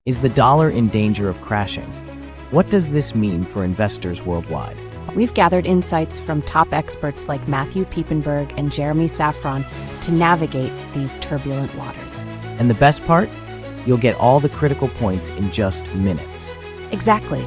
Is the dollar in danger of crashing? What does this mean for investors worldwide? We've gathered insights from top experts like Matthew Piepenburg and Szafron to navigate these turbulent waters. And the best part? You'll get all the critical points in just minutes. Exactly.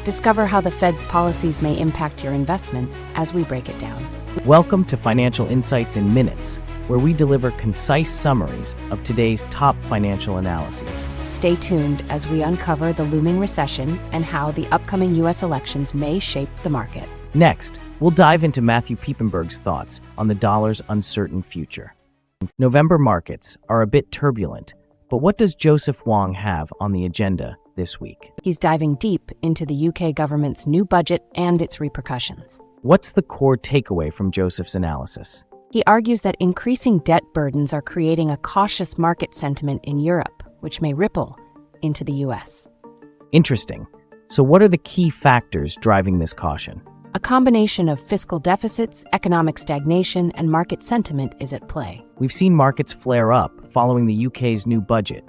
Discover how the Fed's policies may impact your investments as we break it down. Welcome to Financial Insights in Minutes, where we deliver concise summaries of today's top financial analyses. Stay tuned as we uncover the looming recession and how the upcoming U.S. elections may shape the market. Next, we'll dive into Matthew Piepenburg's thoughts on the dollar's uncertain future. November markets are a bit turbulent, but what does Joseph Wong have on the agenda this week? He's diving deep into the UK government's new budget and its repercussions. What's the core takeaway from Joseph's analysis? He argues that increasing debt burdens are creating a cautious market sentiment in Europe, which may ripple into the US. Interesting. So what are the key factors driving this caution? A combination of fiscal deficits, economic stagnation, and market sentiment is at play. We've seen markets flare up following the UK's new budget.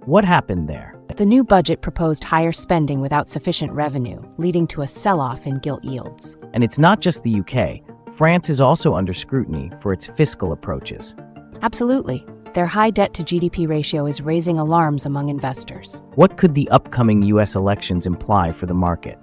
What happened there? The new budget proposed higher spending without sufficient revenue, leading to a sell-off in gilt yields. And it's not just the UK. France is also under scrutiny for its fiscal approaches. Absolutely. Their high debt-to-GDP ratio is raising alarms among investors. What could the upcoming US elections imply for the market?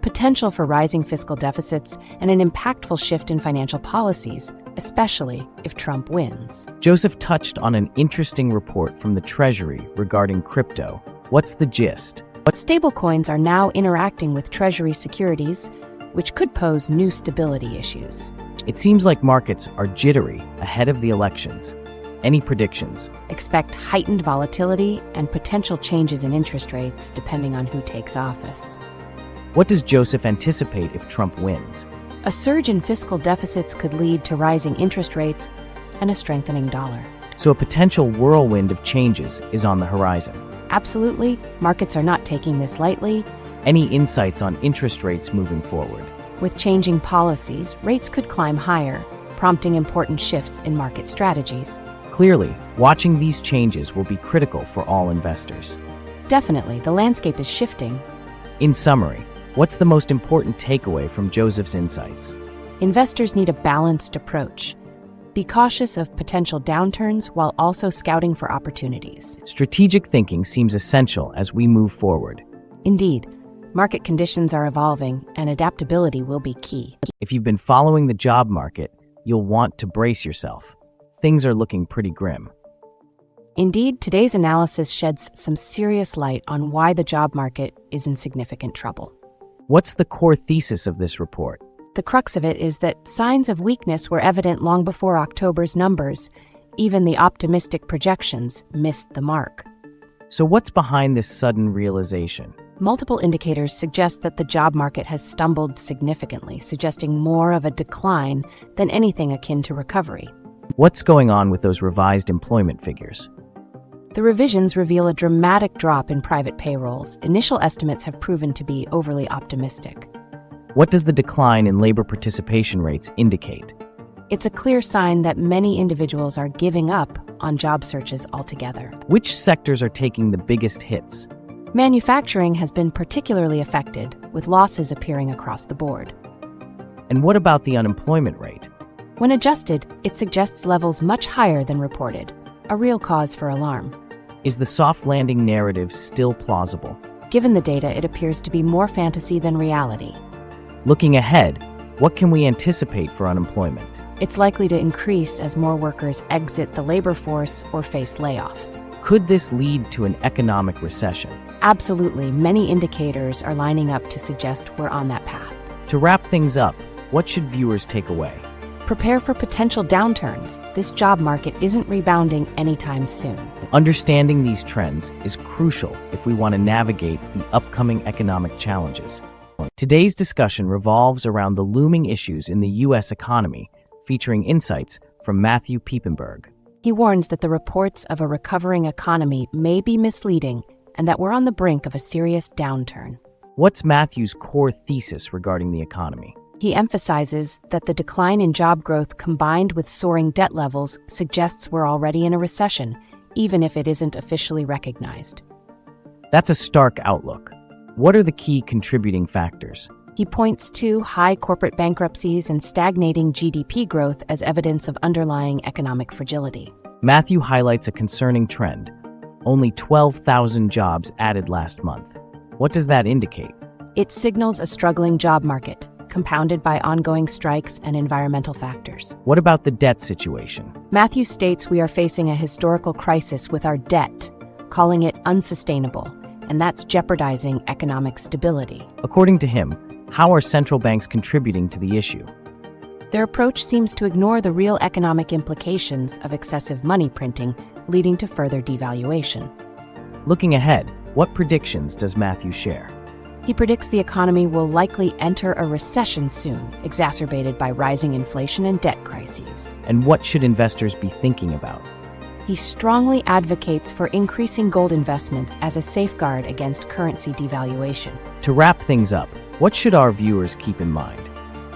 Potential for rising fiscal deficits and an impactful shift in financial policies, especially if Trump wins. Joseph touched on an interesting report from the Treasury regarding crypto. What's the gist? Stablecoins are now interacting with Treasury securities, which could pose new stability issues. It seems like markets are jittery ahead of the elections. Any predictions? Expect heightened volatility and potential changes in interest rates depending on who takes office. What does Joseph anticipate if Trump wins? A surge in fiscal deficits could lead to rising interest rates and a strengthening dollar. So a potential whirlwind of changes is on the horizon. Absolutely. Markets are not taking this lightly. Any insights on interest rates moving forward? With changing policies, rates could climb higher, prompting important shifts in market strategies. Clearly, watching these changes will be critical for all investors. Definitely, the landscape is shifting. In summary, what's the most important takeaway from Joseph's insights? Investors need a balanced approach. Be cautious of potential downturns while also scouting for opportunities. Strategic thinking seems essential as we move forward. Indeed, market conditions are evolving and adaptability will be key. If you've been following the job market, you'll want to brace yourself. Things are looking pretty grim. Indeed, today's analysis sheds some serious light on why the job market is in significant trouble. What's the core thesis of this report? The crux of it is that signs of weakness were evident long before October's numbers. Even the optimistic projections missed the mark. So what's behind this sudden realization? Multiple indicators suggest that the job market has stumbled significantly, suggesting more of a decline than anything akin to recovery. What's going on with those revised employment figures? The revisions reveal a dramatic drop in private payrolls. Initial estimates have proven to be overly optimistic. What does the decline in labor participation rates indicate? It's a clear sign that many individuals are giving up on job searches altogether. Which sectors are taking the biggest hits? Manufacturing has been particularly affected, with losses appearing across the board. And what about the unemployment rate? When adjusted, it suggests levels much higher than reported, a real cause for alarm. Is the soft landing narrative still plausible? Given the data, it appears to be more fantasy than reality. Looking ahead, what can we anticipate for unemployment? It's likely to increase as more workers exit the labor force or face layoffs. Could this lead to an economic recession? Absolutely. Many indicators are lining up to suggest we're on that path. To wrap things up, what should viewers take away? Prepare for potential downturns. This job market isn't rebounding anytime soon. Understanding these trends is crucial if we want to navigate the upcoming economic challenges. Today's discussion revolves around the looming issues in the U.S. economy, featuring insights from Matthew Piepenburg. He warns that the reports of a recovering economy may be misleading and that we're on the brink of a serious downturn. What's Matthew's core thesis regarding the economy? He emphasizes that the decline in job growth combined with soaring debt levels suggests we're already in a recession, even if it isn't officially recognized. That's a stark outlook. What are the key contributing factors? He points to high corporate bankruptcies and stagnating GDP growth as evidence of underlying economic fragility. Matthew highlights a concerning trend. Only 12,000 jobs added last month. What does that indicate? It signals a struggling job market, compounded by ongoing strikes and environmental factors. What about the debt situation? Matthew states we are facing a historical crisis with our debt, calling it unsustainable, and that's jeopardizing economic stability. According to him, how are central banks contributing to the issue? Their approach seems to ignore the real economic implications of excessive money printing, leading to further devaluation. Looking ahead, what predictions does Matthew share? He predicts the economy will likely enter a recession soon, exacerbated by rising inflation and debt crises. And what should investors be thinking about? He strongly advocates for increasing gold investments as a safeguard against currency devaluation. To wrap things up, what should our viewers keep in mind?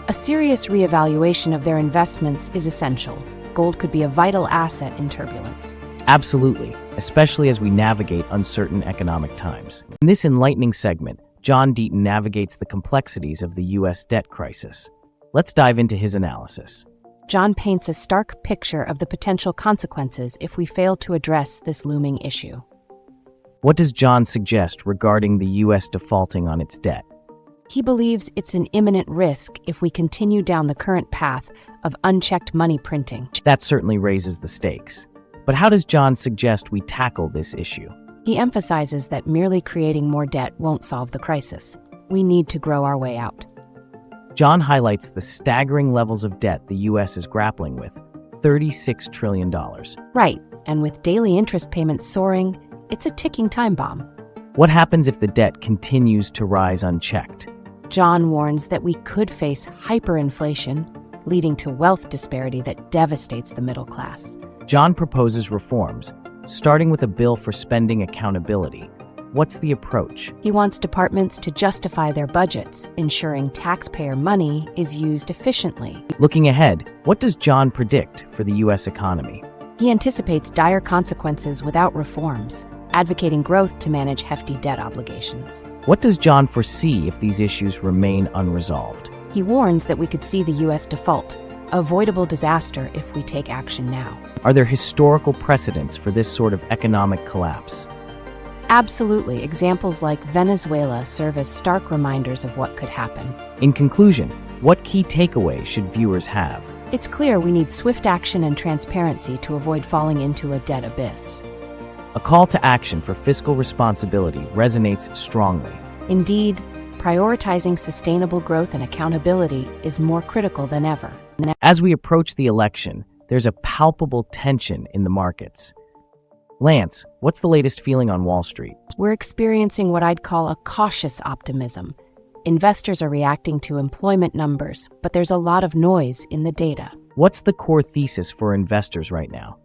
A serious reevaluation of their investments is essential. Gold could be a vital asset in turbulence. Absolutely, especially as we navigate uncertain economic times. In this enlightening segment, John Deaton navigates the complexities of the U.S. debt crisis. Let's dive into his analysis. John paints a stark picture of the potential consequences if we fail to address this looming issue. What does John suggest regarding the U.S. defaulting on its debt? He believes it's an imminent risk if we continue down the current path of unchecked money printing. That certainly raises the stakes. But how does John suggest we tackle this issue? He emphasizes that merely creating more debt won't solve the crisis. We need to grow our way out. John highlights the staggering levels of debt the U.S. is grappling with, $36 trillion. Right, and with daily interest payments soaring, it's a ticking time bomb. What happens if the debt continues to rise unchecked? John warns that we could face hyperinflation, leading to wealth disparity that devastates the middle class. John proposes reforms, starting with a bill for spending accountability. What's the approach? He wants departments to justify their budgets, ensuring taxpayer money is used efficiently. Looking ahead, what does John predict for the U.S. economy? He anticipates dire consequences without reforms, advocating growth to manage hefty debt obligations. What does John foresee if these issues remain unresolved? He warns that we could see the U.S. default, an avoidable disaster if we take action now. Are there historical precedents for this sort of economic collapse? Absolutely. Examples like Venezuela serve as stark reminders of what could happen. In conclusion, what key takeaways should viewers have? It's clear we need swift action and transparency to avoid falling into a debt abyss. A call to action for fiscal responsibility resonates strongly. Indeed, prioritizing sustainable growth and accountability is more critical than ever. As we approach the election, there's a palpable tension in the markets. Lance, what's the latest feeling on Wall Street? We're experiencing what I'd call a cautious optimism. Investors are reacting to employment numbers, but there's a lot of noise in the data. What's the core thesis for investors right now?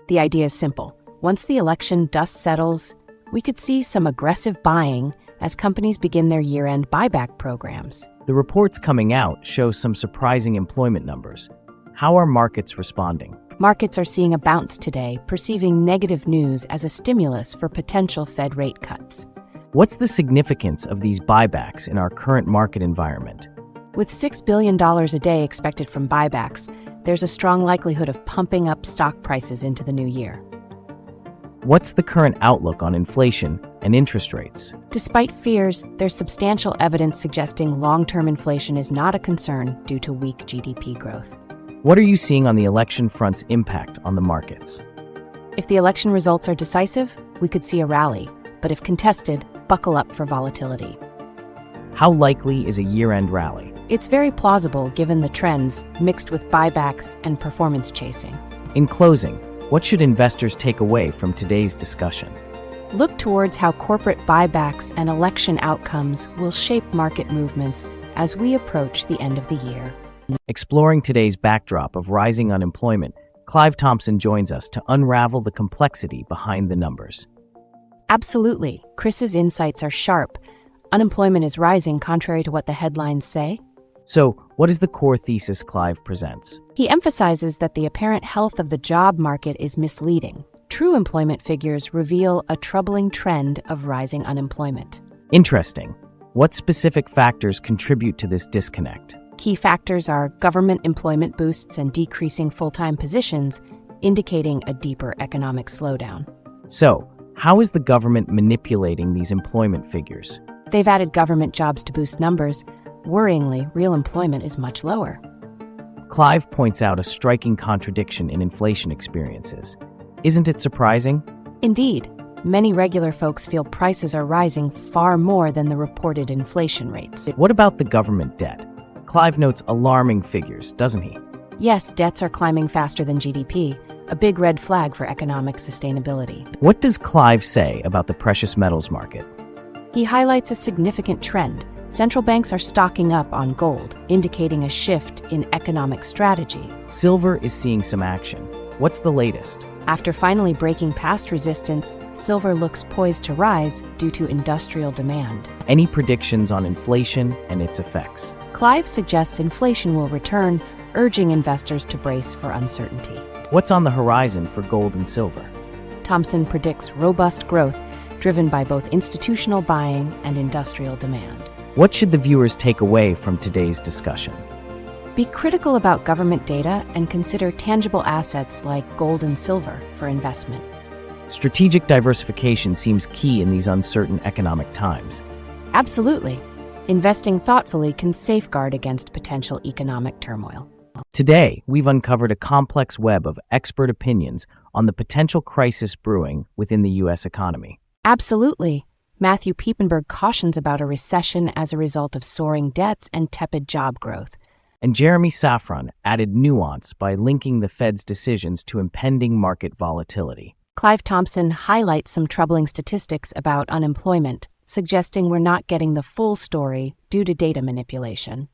The idea is simple. Once the election dust settles, we could see some aggressive buying as companies begin their year-end buyback programs. The reports coming out show some surprising employment numbers. How are markets responding? Markets are seeing a bounce today, perceiving negative news as a stimulus for potential Fed rate cuts. What's the significance of these buybacks in our current market environment? With $6 billion a day expected from buybacks, there's a strong likelihood of pumping up stock prices into the new year. What's the current outlook on inflation and interest rates? Despite fears, there's substantial evidence suggesting long-term inflation is not a concern due to weak GDP growth. What are you seeing on the election front's impact on the markets? If the election results are decisive, we could see a rally, but if contested, buckle up for volatility. How likely is a year-end rally? It's very plausible given the trends mixed with buybacks and performance chasing. In closing, what should investors take away from today's discussion? Look towards how corporate buybacks and election outcomes will shape market movements as we approach the end of the year. Exploring today's backdrop of rising unemployment, Clive Thompson joins us to unravel the complexity behind the numbers. Absolutely. Chris's insights are sharp. Unemployment is rising contrary to what the headlines say. So, what is the core thesis Clive presents? He emphasizes that the apparent health of the job market is misleading. True employment figures reveal a troubling trend of rising unemployment. Interesting. What specific factors contribute to this disconnect? Key factors are government employment boosts and decreasing full-time positions, indicating a deeper economic slowdown. So, how is the government manipulating these employment figures? They've added government jobs to boost numbers. Worryingly, real employment is much lower. Clive points out a striking contradiction in inflation experiences. Isn't it surprising? Indeed, many regular folks feel prices are rising far more than the reported inflation rates. What about the government debt? Clive notes alarming figures, doesn't he? Yes, debts are climbing faster than GDP, a big red flag for economic sustainability. What does Clive say about the precious metals market? He highlights a significant trend. Central banks are stocking up on gold, indicating a shift in economic strategy. Silver is seeing some action. What's the latest? After finally breaking past resistance, silver looks poised to rise due to industrial demand. Any predictions on inflation and its effects? Clive suggests inflation will return, urging investors to brace for uncertainty. What's on the horizon for gold and silver? Thompson predicts robust growth, driven by both institutional buying and industrial demand. What should the viewers take away from today's discussion? Be critical about government data and consider tangible assets like gold and silver for investment. Strategic diversification seems key in these uncertain economic times. Absolutely. Investing thoughtfully can safeguard against potential economic turmoil. Today, we've uncovered a complex web of expert opinions on the potential crisis brewing within the U.S. economy. Absolutely. Matthew Piepenburg cautions about a recession as a result of soaring debts and tepid job growth. And Jeremy Szafron added nuance by linking the Fed's decisions to impending market volatility. Clive Thompson highlights some troubling statistics about unemployment, suggesting we're not getting the full story due to data manipulation.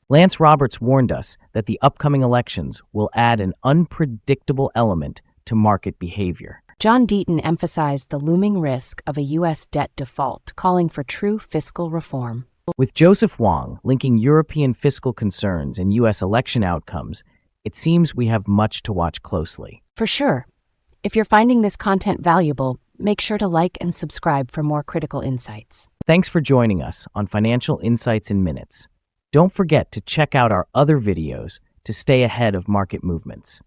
Lance Roberts warned us that the upcoming elections will add an unpredictable element to market behavior. John Deaton emphasized the looming risk of a U.S. debt default, calling for true fiscal reform. With Joseph Wong linking European fiscal concerns and U.S. election outcomes, it seems we have much to watch closely. For sure. If you're finding this content valuable, make sure to like and subscribe for more critical insights. Thanks for joining us on Financial Insights in Minutes. Don't forget to check out our other videos to stay ahead of market movements.